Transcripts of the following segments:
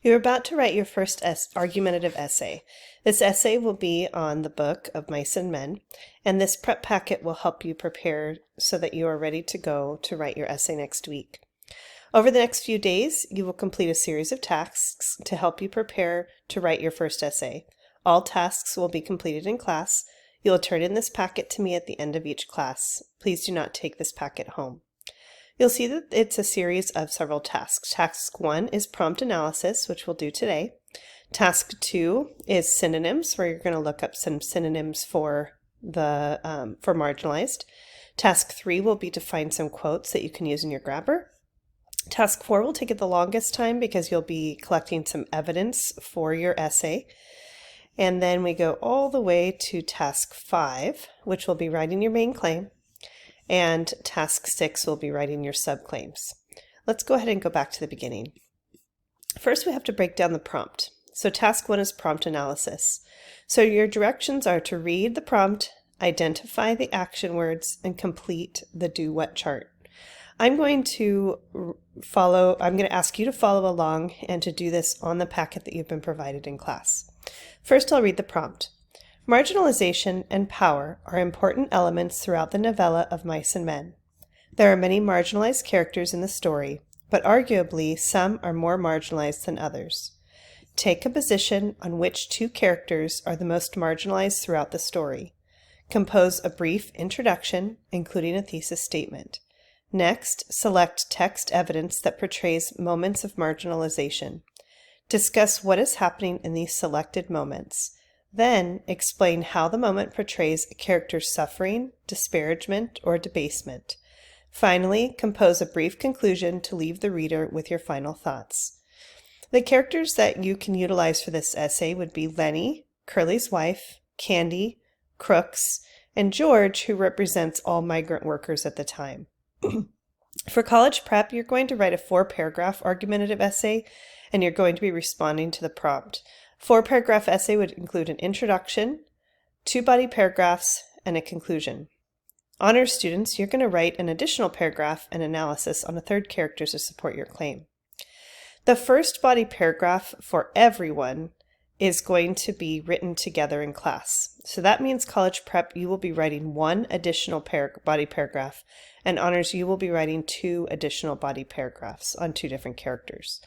You're about to write your first argumentative essay. This essay will be on the book of Mice and Men, and this prep packet will help you prepare so that you are ready to go to write your essay next week. Over the next few days, you will complete a series of tasks to help you prepare to write your first essay. All tasks will be completed in class. You will turn in this packet to me at the end of each class. Please do not take this packet home. You'll see that it's a series of several tasks. Task 1 is prompt analysis, which we'll do today. Task 2 is synonyms, where you're going to look up some synonyms for marginalized. Task 3 will be to find some quotes that you can use in your grabber. Task 4 will take it the longest time because you'll be collecting some evidence for your essay. And then we go all the way to task 5, which will be writing your main claim. And task 6 will be writing your subclaims. Let's go ahead and go back to the beginning. First, we have to break down the prompt. So task 1 is prompt analysis. So your directions are to read the prompt, identify the action words, and complete the do what chart. I'm going to ask you to follow along and to do this on the packet that you've been provided in class. First, I'll read the prompt. Marginalization and power are important elements throughout the novella of Mice and Men. There are many marginalized characters in the story, but arguably some are more marginalized than others. Take a position on which two characters are the most marginalized throughout the story. Compose a brief introduction, including a thesis statement. Next, select text evidence that portrays moments of marginalization. Discuss what is happening in these selected moments. Then, explain how the moment portrays a character's suffering, disparagement, or debasement. Finally, compose a brief conclusion to leave the reader with your final thoughts. The characters that you can utilize for this essay would be Lenny, Curly's wife, Candy, Crooks, and George, who represents all migrant workers at the time. For college prep, you're going to write a 4-paragraph argumentative essay, and you're going to be responding to the prompt. 4-paragraph essay would include an introduction, 2 body paragraphs, and a conclusion. Honors students, you're going to write an additional paragraph and analysis on a 3rd character to support your claim. The first body paragraph for everyone is going to be written together in class. So that means college prep, you will be writing 1 additional body paragraph, and honors, you will be writing 2 additional body paragraphs on 2 different characters.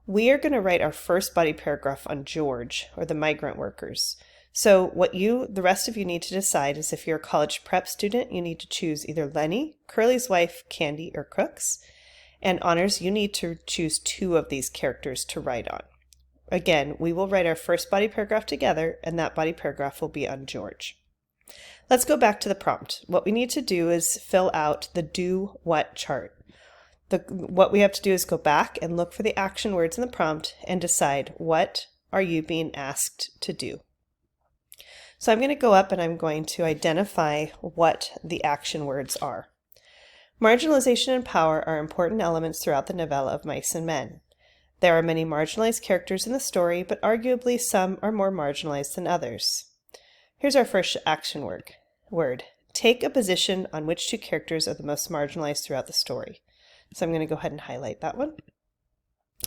We are going to write our first body paragraph on George, or the migrant workers. So what the rest of you need to decide is if you're a college prep student, you need to choose either Lenny, Curly's wife, Candy, or Crooks. And honors, you need to choose 2 of these characters to write on. Again, we will write our first body paragraph together, and that body paragraph will be on George. Let's go back to the prompt. What we need to do is fill out the do what chart. What we have to do is go back and look for the action words in the prompt and decide what are you being asked to do. So I'm going to go up and I'm going to identify what the action words are. Marginalization and power are important elements throughout the novella of Mice and Men. There are many marginalized characters in the story, but arguably some are more marginalized than others. Here's our first action word. Take a position on which 2 characters are the most marginalized throughout the story. So I'm going to go ahead and highlight that one.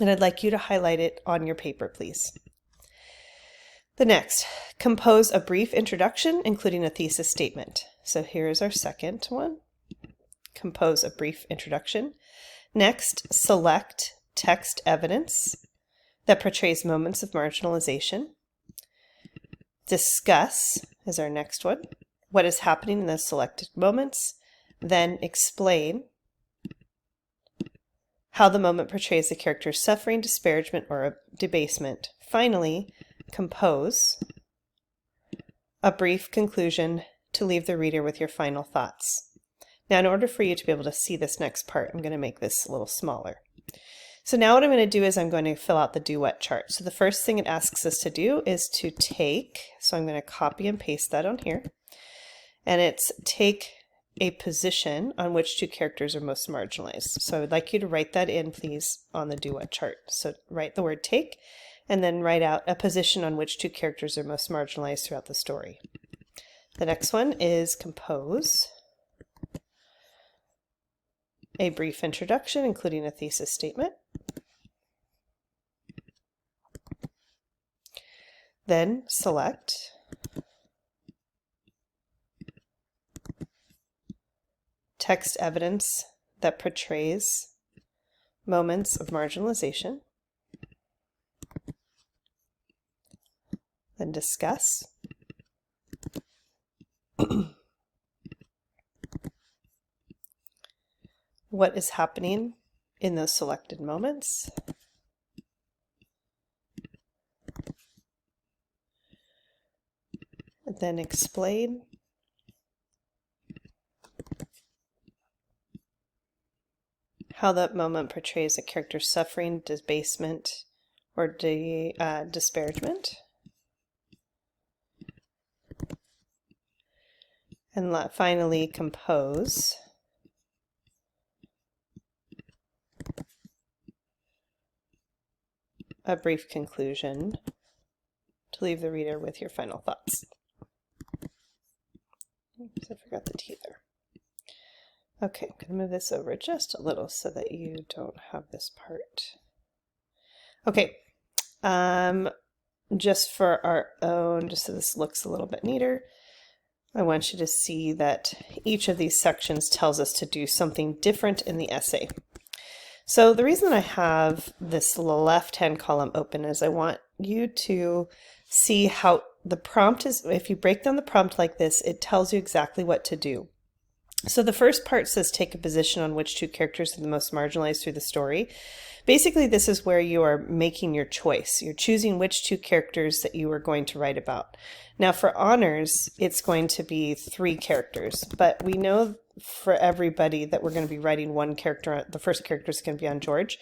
And I'd like you to highlight it on your paper, please. The next, compose a brief introduction, including a thesis statement. So here's our second one. Compose a brief introduction. Next, select text evidence that portrays moments of marginalization. Discuss is our next one. What is happening in those selected moments. Then explain how the moment portrays the character's suffering, disparagement, or debasement. Finally, compose a brief conclusion to leave the reader with your final thoughts. Now, in order for you to be able to see this next part, I'm going to make this a little smaller. So now what I'm going to do is I'm going to fill out the do what chart. So the first thing it asks us to do is to take, so I'm going to copy and paste that on here, and it's take a position on which 2 characters are most marginalized. So I would like you to write that in, please, on the do what chart. So write the word take, and then write out a position on which 2 characters are most marginalized throughout the story. The next one is compose a brief introduction, including a thesis statement. Then select text evidence that portrays moments of marginalization. Then discuss what is happening in those selected moments. Then explain how that moment portrays a character's suffering, debasement, or disparagement. And finally, compose a brief conclusion to leave the reader with your final thoughts. Oops, I forgot the T there. Okay, I'm going to move this over just a little so that you don't have this part. Okay, just for our own, just so this looks a little bit neater, I want you to see that each of these sections tells us to do something different in the essay. So the reason I have this left-hand column open is I want you to see how the prompt is, if you break down the prompt like this, it tells you exactly what to do. So the first part says take a position on which two characters are the most marginalized through the story. Basically, this is where you are making your choice. You're choosing which two characters that you are going to write about. Now for honors, it's going to be 3 characters, but we know for everybody that we're going to be writing one character. The first character is going to be on George.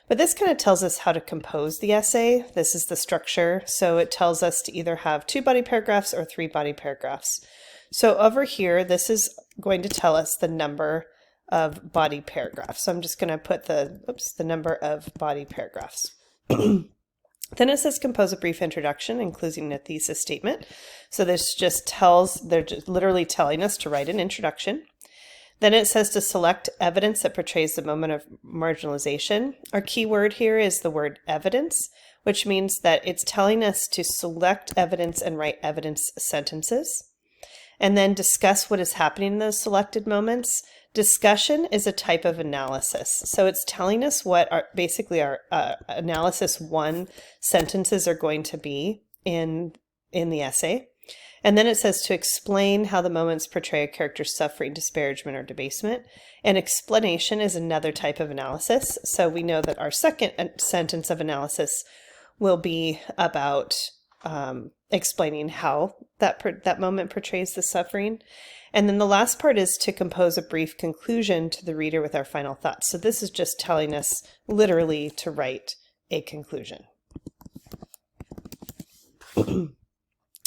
But this kind of tells us how to compose the essay. This is the structure. So it tells us to either have 2 body paragraphs or 3 body paragraphs. So over here, this is going to tell us the number of body paragraphs. So I'm just going to put the number of body paragraphs. Then it says compose a brief introduction, including a thesis statement. So this just they're just literally telling us to write an introduction. Then it says to select evidence that portrays the moment of marginalization. Our key word here is the word evidence, which means that it's telling us to select evidence and write evidence sentences. And then discuss what is happening in those selected moments. Discussion is a type of analysis. So it's telling us what basically our analysis 1 sentences are going to be in the essay. And then it says to explain how the moments portray a character's suffering, disparagement, or debasement. And explanation is another type of analysis. So we know that our second sentence of analysis will be about explaining how that moment portrays the suffering. And then the last part is to compose a brief conclusion to the reader with our final thoughts. So this is just telling us literally to write a conclusion.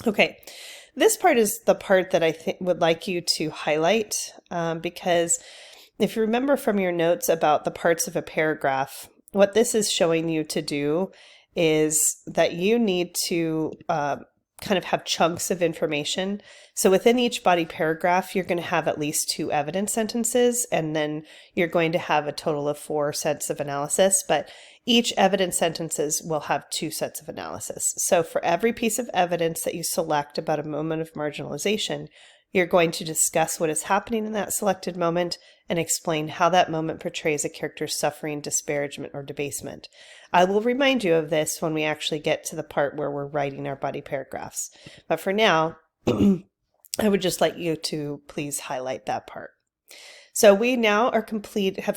Okay. This part is the part that I would like you to highlight because if you remember from your notes about the parts of a paragraph, what this is showing you to do is that you need to kind of have chunks of information. So within each body paragraph, you're going to have at least 2 evidence sentences, and then you're going to have a total of 4 sets of analysis, but each evidence sentences will have 2 sets of analysis. So for every piece of evidence that you select about a moment of marginalization, you're going to discuss what is happening in that selected moment and explain how that moment portrays a character's suffering, disparagement, or debasement. I will remind you of this when we actually get to the part where we're writing our body paragraphs. But for now, I would just like you to please highlight that part. So we now have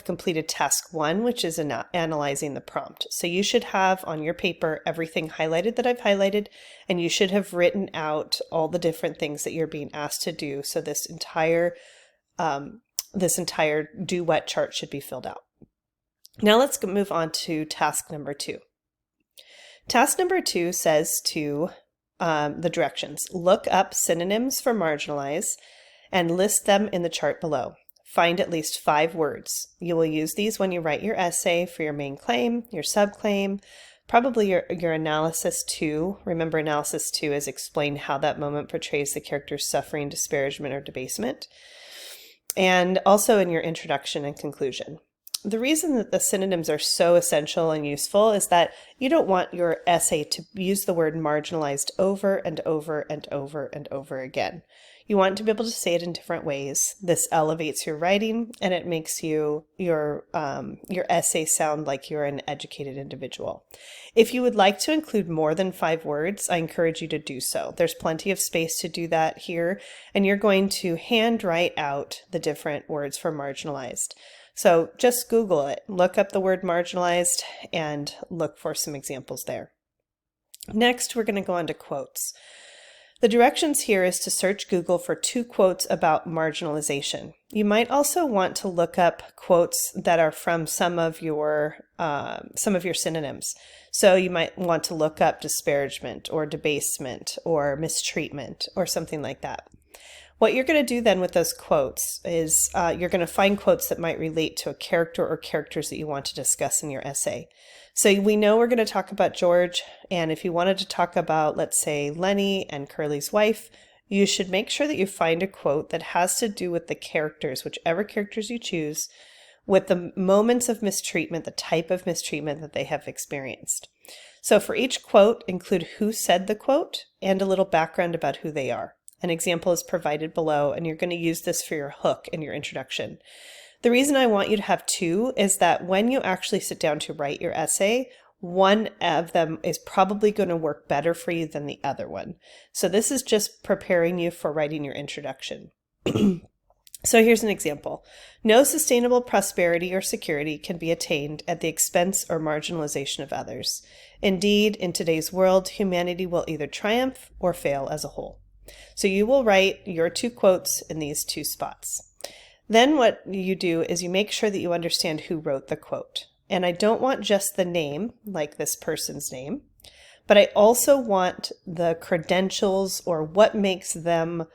completed task 1, which is analyzing the prompt. So you should have on your paper everything highlighted that I've highlighted, and you should have written out all the different things that you're being asked to do. So this entire do what chart should be filled out. Now let's move on to task number 2. Task number 2 says to the directions, look up synonyms for marginalize and list them in the chart below. Find at least 5 words. You will use these when you write your essay for your main claim, your subclaim, probably your analysis 2. Remember, analysis 2 is explain how that moment portrays the character's suffering, disparagement, or debasement. And also in your introduction and conclusion. The reason that the synonyms are so essential and useful is that you don't want your essay to use the word marginalized over and over and over and over again. You want to be able to say it in different ways. This elevates your writing and it makes your essay sound like you're an educated individual. If you would like to include more than 5 words, I encourage you to do so. There's plenty of space to do that here, and you're going to hand write out the different words for marginalized. So just Google it, look up the word marginalized, and look for some examples there. Next, we're going to go on to quotes. The directions here is to search Google for 2 quotes about marginalization. You might also want to look up quotes that are from some of your synonyms. So you might want to look up disparagement or debasement or mistreatment or something like that. What you're going to do then with those quotes is you're going to find quotes that might relate to a character or characters that you want to discuss in your essay. So we know we're going to talk about George, and if you wanted to talk about, let's say, Lenny and Curly's wife, you should make sure that you find a quote that has to do with the characters, whichever characters you choose, with the moments of mistreatment, the type of mistreatment that they have experienced. So for each quote, include who said the quote and a little background about who they are. An example is provided below, and you're going to use this for your hook in your introduction. The reason I want you to have 2 is that when you actually sit down to write your essay, one of them is probably going to work better for you than the other one. So this is just preparing you for writing your introduction. So here's an example. No sustainable prosperity or security can be attained at the expense or marginalization of others. Indeed, in today's world, humanity will either triumph or fail as a whole. So you will write your 2 quotes in these 2 spots. Then what you do is you make sure that you understand who wrote the quote. And I don't want just the name, like this person's name, but I also want the credentials or what makes them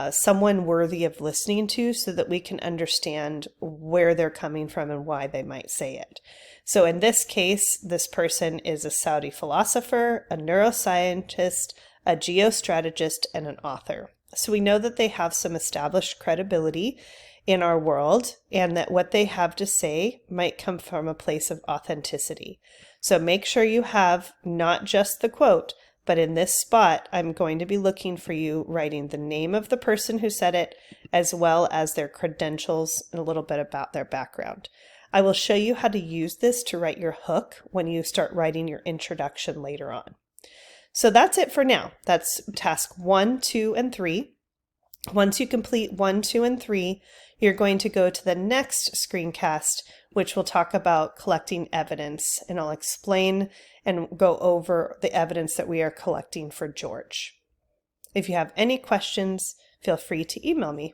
someone worthy of listening to, so that we can understand where they're coming from and why they might say it. So in this case, this person is a Saudi philosopher, a neuroscientist, a geostrategist, and an author. So we know that they have some established credibility in our world, and that what they have to say might come from a place of authenticity. So make sure you have not just the quote, but in this spot, I'm going to be looking for you writing the name of the person who said it, as well as their credentials and a little bit about their background. I will show you how to use this to write your hook when you start writing your introduction later on. So that's it for now. That's task 1, 2, and 3. Once you complete 1, 2, and 3, you're going to go to the next screencast, which will talk about collecting evidence, and I'll explain and go over the evidence that we are collecting for George. If you have any questions, feel free to email me.